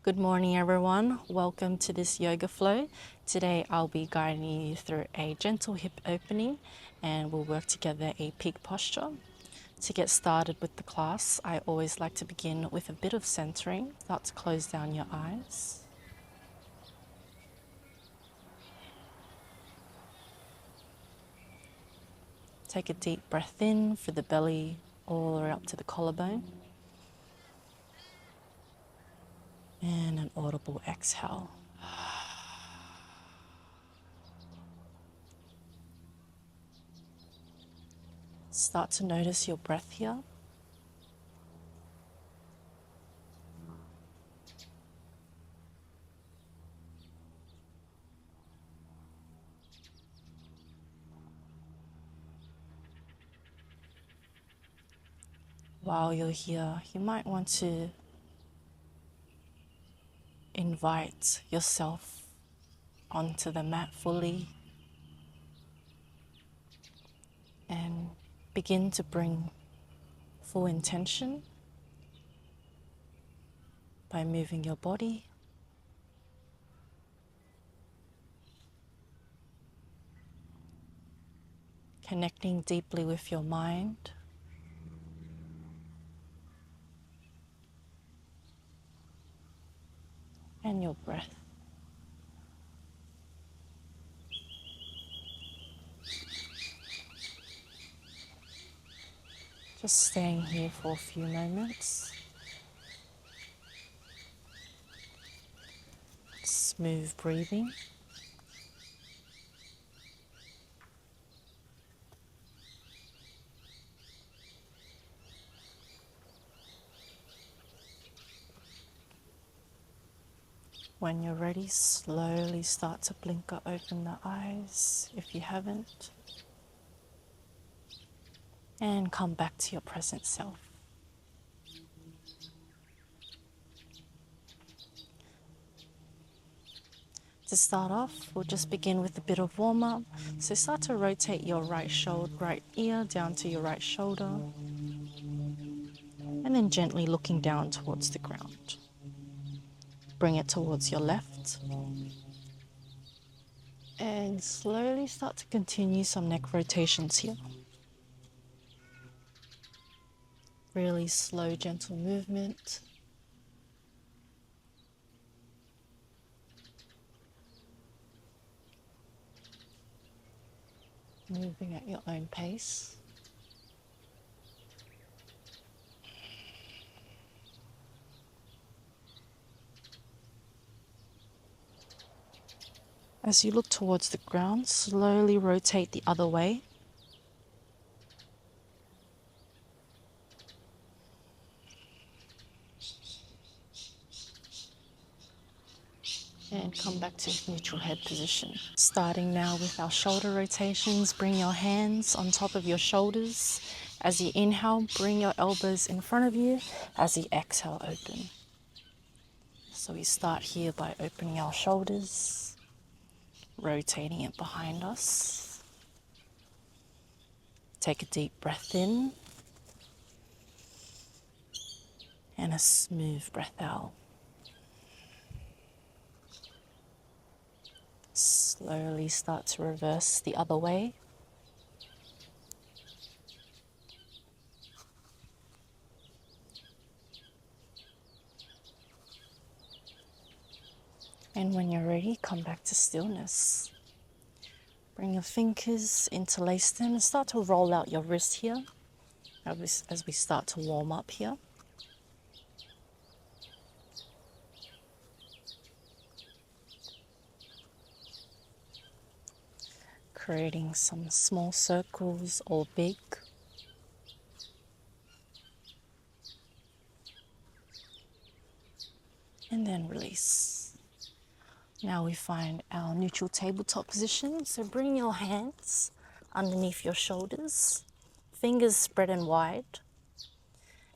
Good morning, everyone. Welcome to this yoga flow. Today I'll be guiding you through a gentle hip opening and we'll work together a pig posture. To get started with the class, I always like to begin with a bit of centering. Start to close down your eyes. Take a deep breath in through the belly all the way up to the collarbone. And an audible exhale. Start to notice your breath here. While you're here, you might want to invite yourself onto the mat fully and begin to bring full intention by moving your body, connecting deeply with your mind, and your breath. Just staying here for a few moments. Smooth breathing. When you're ready, slowly start to blink or open the eyes if you haven't. And come back to your present self. To start off, we'll just begin with a bit of warm-up. So start to rotate your right ear down to your right shoulder. And then gently looking down towards the ground. Bring it towards your left. And slowly start to continue some neck rotations here. Really slow, gentle movement. Moving at your own pace. As you look towards the ground, slowly rotate the other way. And come back to neutral head position. Starting now with our shoulder rotations, bring your hands on top of your shoulders. As you inhale, bring your elbows in front of you. As you exhale, open. So we start here by opening our shoulders, rotating it behind us. Take a deep breath in and a smooth breath out. Slowly start to reverse the other way. And when you're ready, come back to stillness. Bring your fingers, interlace them, and start to roll out your wrist here as we start to warm up here. Creating some small circles or big. And then release. Now we find our neutral tabletop position. So bring your hands underneath your shoulders, fingers spread and wide,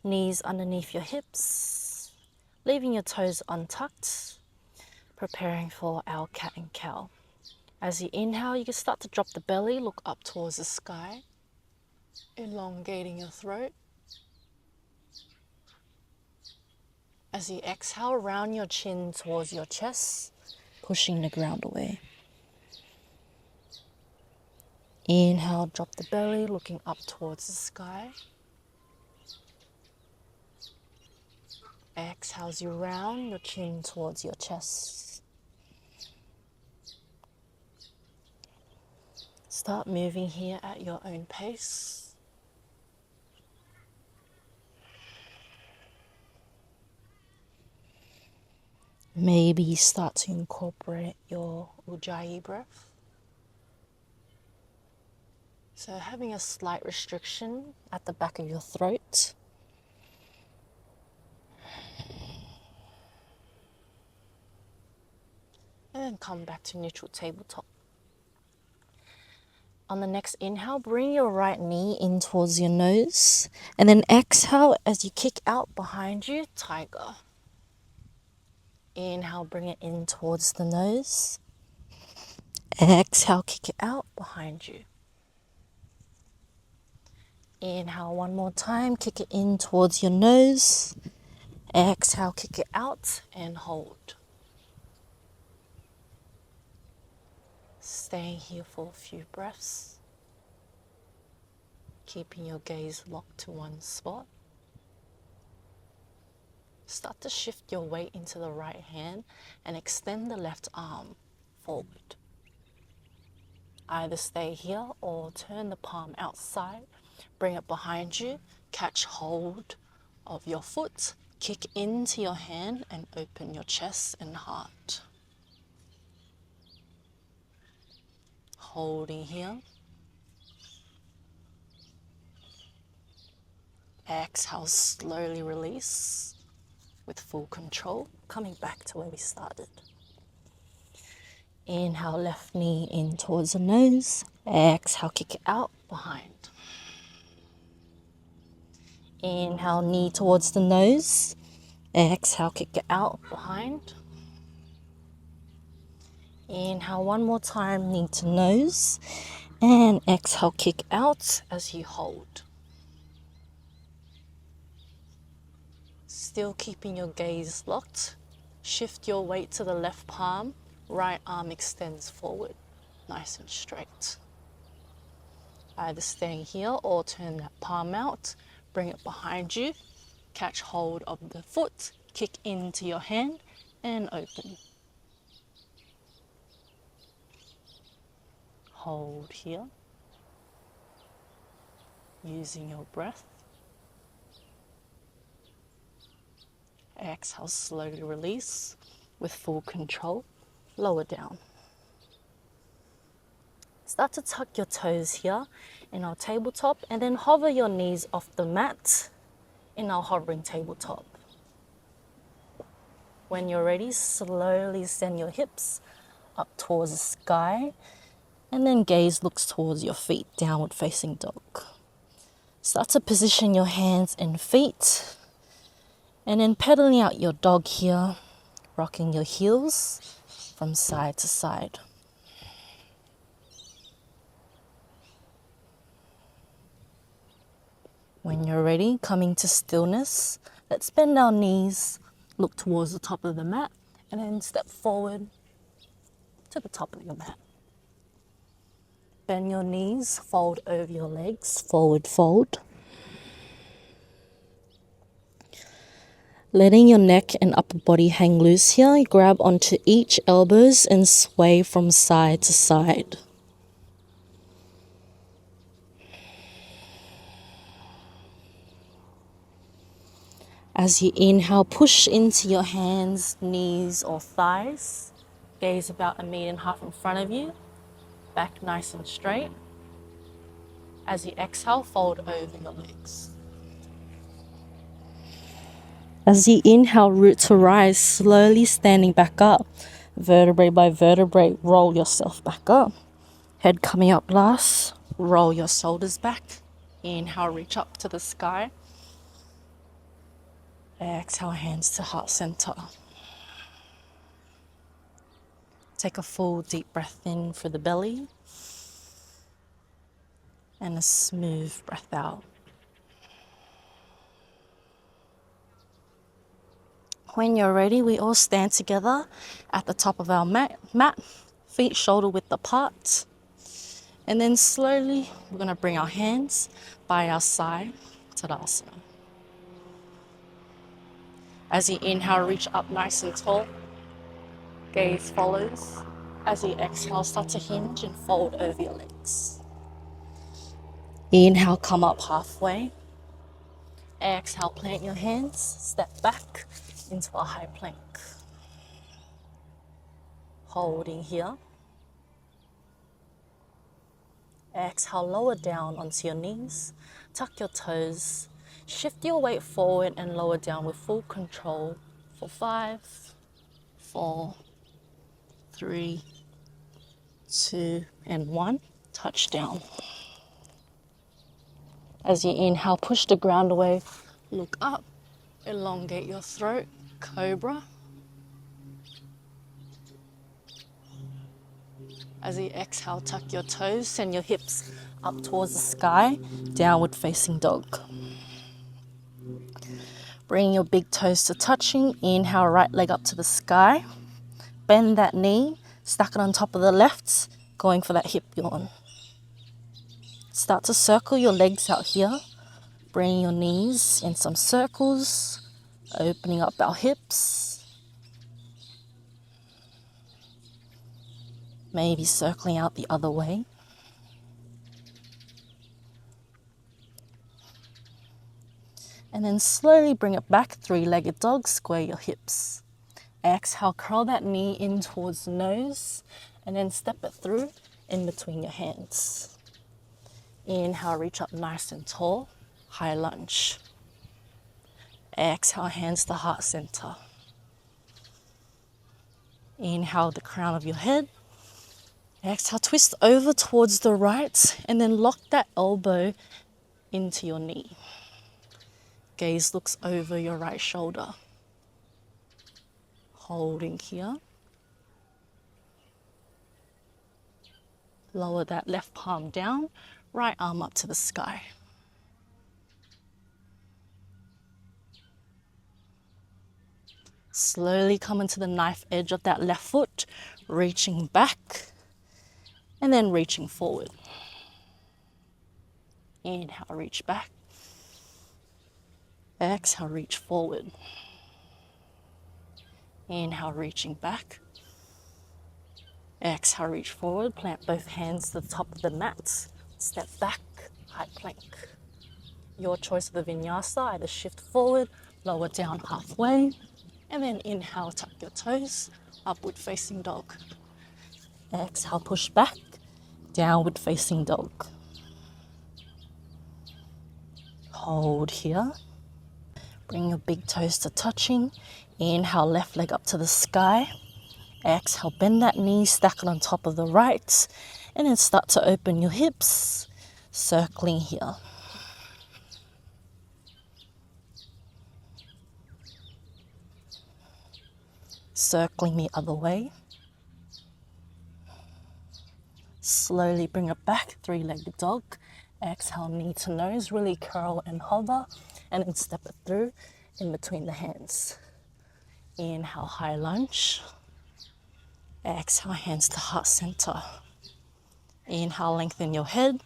knees underneath your hips, leaving your toes untucked, preparing for our cat and cow. As you inhale, you can start to drop the belly, look up towards the sky, elongating your throat. As you exhale, round your chin towards your chest, pushing the ground away. Inhale, drop the belly, looking up towards the sky. Exhale as you round your chin towards your chest. Start moving here at your own pace. Maybe start to incorporate your Ujjayi breath. So having a slight restriction at the back of your throat. And then come back to neutral tabletop. On the next inhale, bring your right knee in towards your nose. And then exhale as you kick out behind you, tiger. Inhale, bring it in towards the nose. Exhale, kick it out behind you. Inhale one more time, kick it in towards your nose. Exhale, kick it out and hold. Staying here for a few breaths. Keeping your gaze locked to one spot. Start to shift your weight into the right hand and extend the left arm forward. Either stay here or turn the palm outside, bring it behind you, catch hold of your foot, kick into your hand and open your chest and heart. Holding here. Exhale, slowly release with full control, coming back to where we started. Inhale, left knee in towards the nose. Exhale, kick it out behind. Inhale, knee towards the nose. Exhale, kick it out behind. Inhale one more time, knee to nose. And exhale, kick out as you hold. Still keeping your gaze locked. Shift your weight to the left palm. Right arm extends forward, nice and straight. Either staying here or turn that palm out. Bring it behind you. Catch hold of the foot. Kick into your hand and open. Hold here. Using your breath. Exhale, slowly release with full control. Lower down. Start to tuck your toes here in our tabletop and then hover your knees off the mat in our hovering tabletop. When you're ready, slowly send your hips up towards the sky and then gaze looks towards your feet, downward facing dog. Start to position your hands and feet and then pedaling out your dog here, rocking your heels from side to side. When you're ready, coming to stillness, let's bend our knees, look towards the top of the mat, and then step forward to the top of your mat. Bend your knees, fold over your legs, forward fold. Letting your neck and upper body hang loose here, grab onto each elbows and sway from side to side. As you inhale, push into your hands, knees or thighs. Gaze about 1.5 meters in front of you. Back nice and straight. As you exhale, fold over your legs. As you inhale, root to rise, slowly standing back up. Vertebrae by vertebrae, roll yourself back up. Head coming up last, roll your shoulders back. Inhale, reach up to the sky. Exhale, hands to heart center. Take a full deep breath in through the belly and a smooth breath out. When you're ready, we all stand together at the top of our mat, feet shoulder width apart. And then slowly, we're gonna bring our hands by our side, Tadasana. As you inhale, reach up nice and tall. Gaze follows. As you exhale, start to hinge and fold over your legs. Inhale, come up halfway. Exhale, plant your hands, step back into a high plank. Holding here. Exhale, lower down onto your knees, tuck your toes, shift your weight forward and lower down with full control for 5, 4, 3, 2, and 1. Touch down. As you inhale, push the ground away, look up, elongate your throat, cobra. As you exhale, tuck your toes, send your hips up towards the sky, downward facing dog. Bring your big toes to touching, inhale, right leg up to the sky. Bend that knee, stack it on top of the left, going for that hip yawn. Start to circle your legs out here. Bring your knees in some circles, opening up our hips. Maybe circling out the other way. And then slowly bring it back, three-legged dog, square your hips. Exhale, curl that knee in towards the nose, and then step it through in between your hands. Inhale, reach up nice and tall, high lunge. Exhale, hands to heart center. Inhale, the crown of your head. Exhale, twist over towards the right, and then lock that elbow into your knee. Gaze looks over your right shoulder. Holding here. Lower that left palm down, right arm up to the sky. Slowly come into the knife edge of that left foot, reaching back and then reaching forward. Inhale, reach back. Exhale, reach forward. Inhale, reaching back. Exhale, reach forward. Plant both hands to the top of the mat. Step back, high plank. Your choice of the vinyasa, either shift forward, lower down halfway, and then inhale, tuck your toes, upward facing dog. Exhale, push back, downward facing dog. Hold here. Bring your big toes to touching. Inhale, left leg up to the sky. Exhale, bend that knee, stack it on top of the right, and then start to open your hips, circling here. Circling the other way. Slowly bring it back, three-legged dog. Exhale, knee to nose, really curl and hover, and then step it through in between the hands. Inhale, high lunge. Exhale, hands to heart center. Inhale, lengthen your head.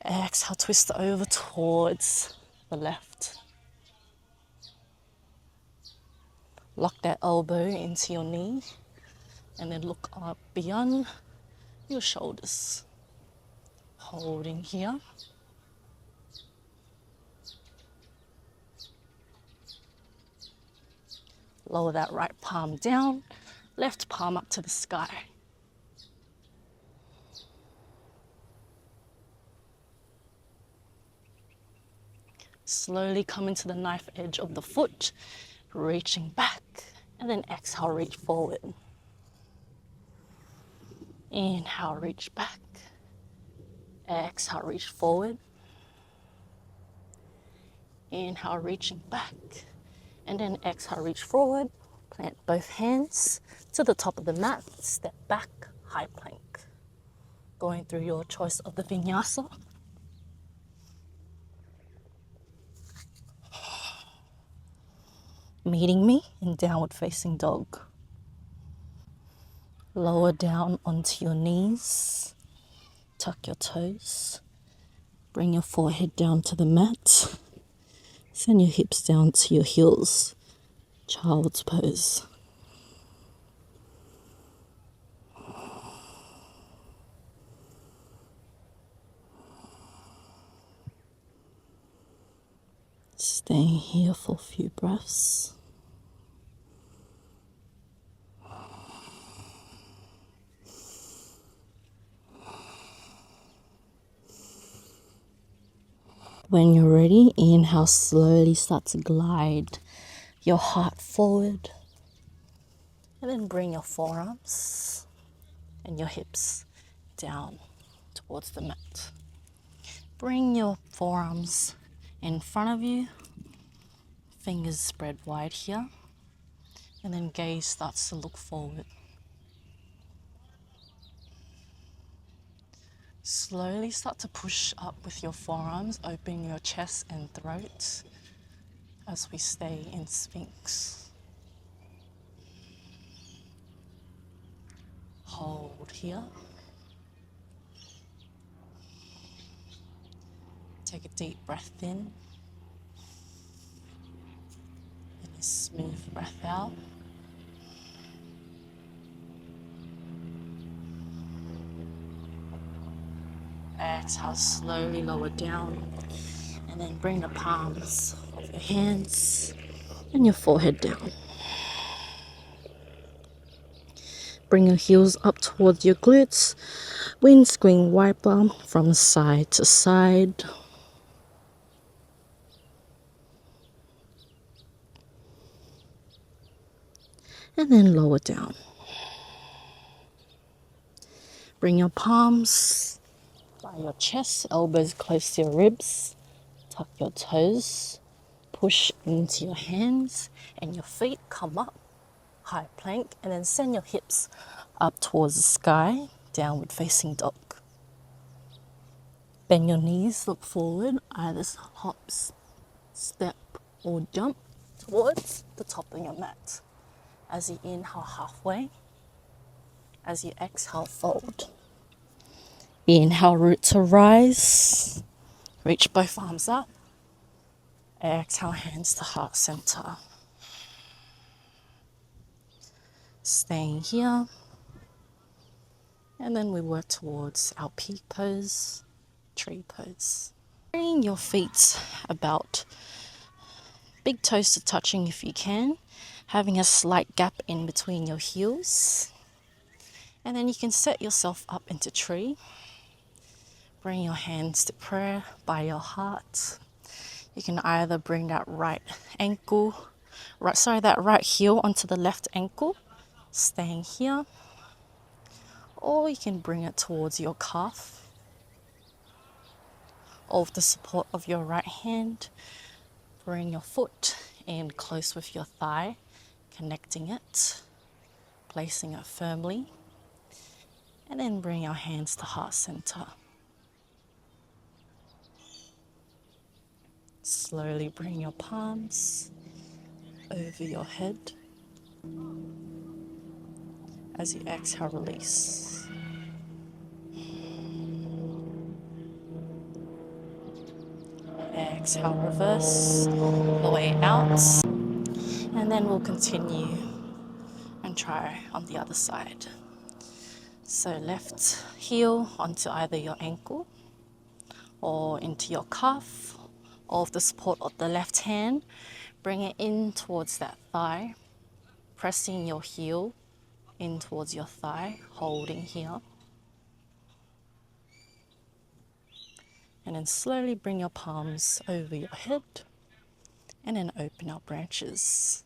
Exhale, twist over towards the left. Lock that elbow into your knee and then look up beyond your shoulders. Holding here. Lower that right palm down, left palm up to the sky. Slowly come into the knife edge of the foot, reaching back, and then exhale, reach forward. Inhale, reach back. Exhale, reach forward. Inhale, reaching back. And then exhale, reach forward. Plant both hands to the top of the mat. Step back, high plank. Going through your choice of the vinyasa. meeting me in downward facing dog. Lower down onto your knees, tuck your toes, bring your forehead down to the mat, send your hips down to your heels, child's pose. Staying here for a few breaths. When you're ready, inhale, slowly start to glide your heart forward. And then bring your forearms and your hips down towards the mat. Bring your forearms in front of you, fingers spread wide here, and then gaze starts to look forward. Slowly start to push up with your forearms, opening your chest and throat as we stay in Sphinx. Hold here. Take a deep breath in and a smooth breath out. Exhale, slowly lower down, and then bring the palms of your hands and your forehead down. Bring your heels up towards your glutes, windscreen wiper from side to side. And then lower down. Bring your palms by your chest, elbows close to your ribs. Tuck your toes, push into your hands and your feet, come up, high plank, and then send your hips up towards the sky, downward facing dog. Bend your knees, look forward, either hop, step, or jump towards the top of your mat. As you inhale, halfway. As you exhale, fold. Inhale, root to rise. Reach both arms up. Exhale, hands to heart center. Staying here. And then we work towards our peak pose, tree pose. Bring your feet about big toes to touching if you can, having a slight gap in between your heels. And then you can set yourself up into tree. Bring your hands to prayer by your heart. You can either bring that right heel onto the left ankle, staying here, or you can bring it towards your calf, or with the support of your right hand, bring your foot in close with your thigh, connecting it, placing it firmly, and then bring your hands to heart center. Slowly bring your palms over your head. As you exhale, release. Exhale, reverse the way out. And then we'll continue and try on the other side. So left heel onto either your ankle or into your calf, or with the support of the left hand, bring it in towards that thigh, pressing your heel in towards your thigh, holding here. And then slowly bring your palms over your head and then open our branches.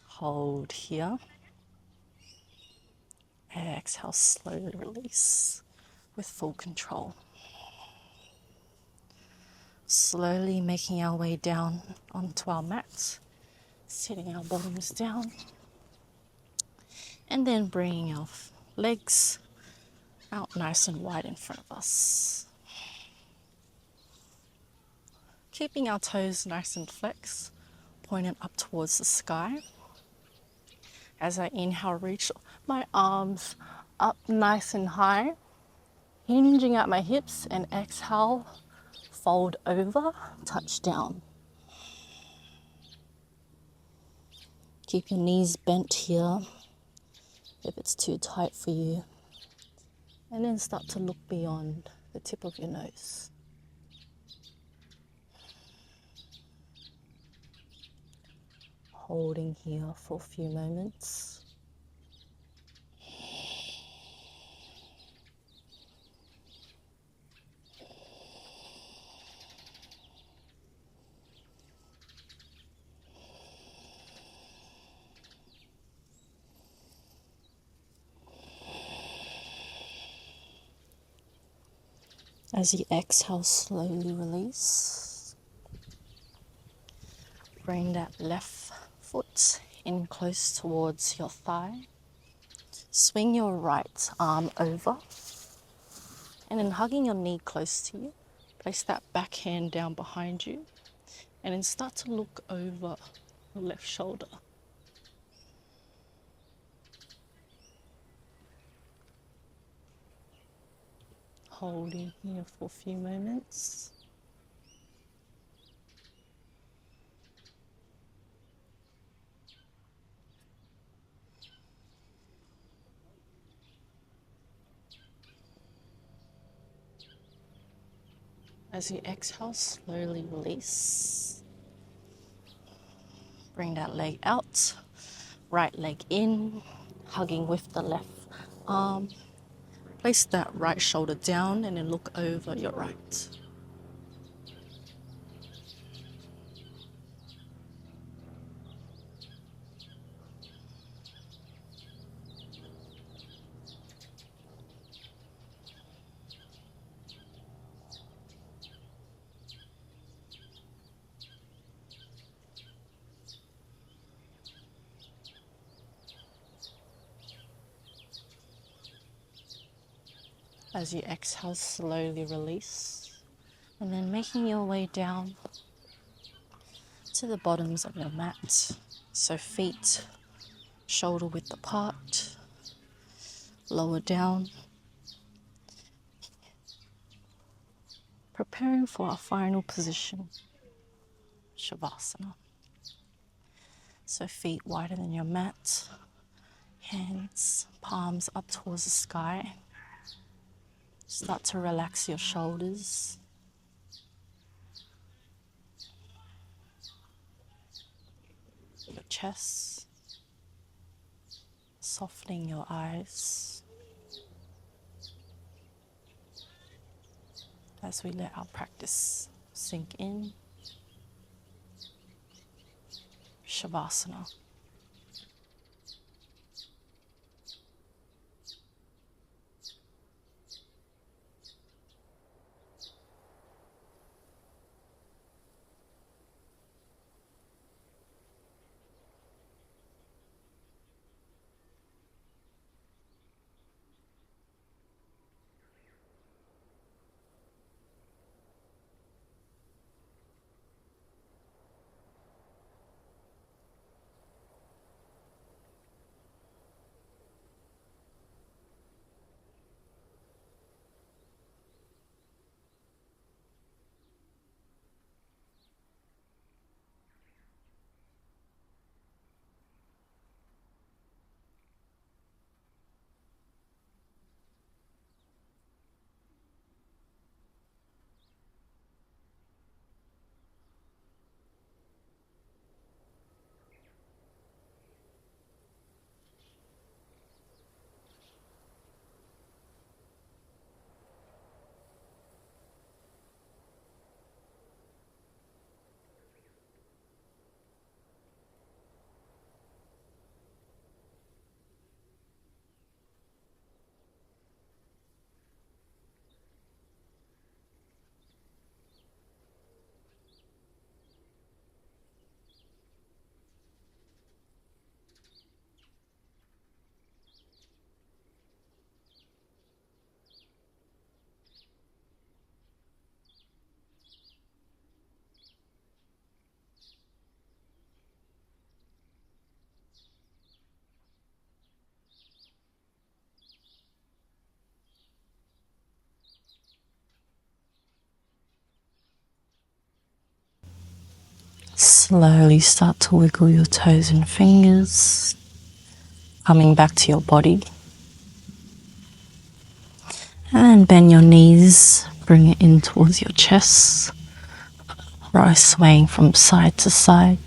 Hold here. Exhale, slowly release with full control. Slowly making our way down onto our mat, sitting our bottoms down, and then bringing our legs out nice and wide in front of us. keeping our toes nice and flexed, pointing up towards the sky. As I inhale, reach my arms up nice and high, hinging at my hips, and exhale, fold over, touch down. Keep your knees bent here if it's too tight for you. And then start to look beyond the tip of your nose. Holding here for a few moments. As you exhale, slowly release. Bring that left foot in close towards your thigh. Swing your right arm over. And then hugging your knee close to you, place that back hand down behind you. And then start to look over your left shoulder. Holding here for a few moments. As you exhale, slowly release. Bring that leg out, right leg in, hugging with the left arm. Place that right shoulder down and then look over your right. As you exhale, slowly release. And then making your way down to the bottoms of your mat. So feet shoulder width apart, lower down. Preparing for our final position, Shavasana. So feet wider than your mat, hands, palms up towards the sky. Start to relax your shoulders. Your chest, softening your eyes as we let our practice sink in. Shavasana. Slowly start to wiggle your toes and fingers, coming back to your body. And then bend your knees, bring it in towards your chest, right, swaying from side to side.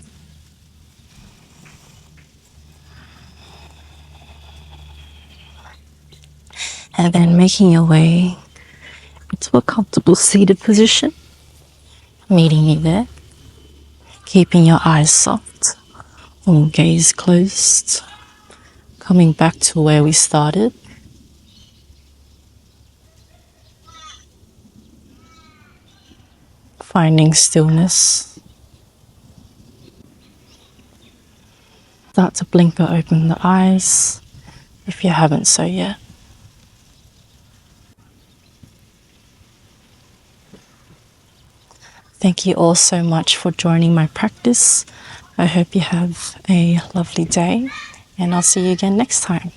And then making your way into a comfortable seated position, meeting you there, keeping your eyes soft or gaze closed, coming back to where we started. Finding stillness. Start to blink or open the eyes if you haven't so yet. Thank you all so much for joining my practice. I hope you have a lovely day, and I'll see you again next time.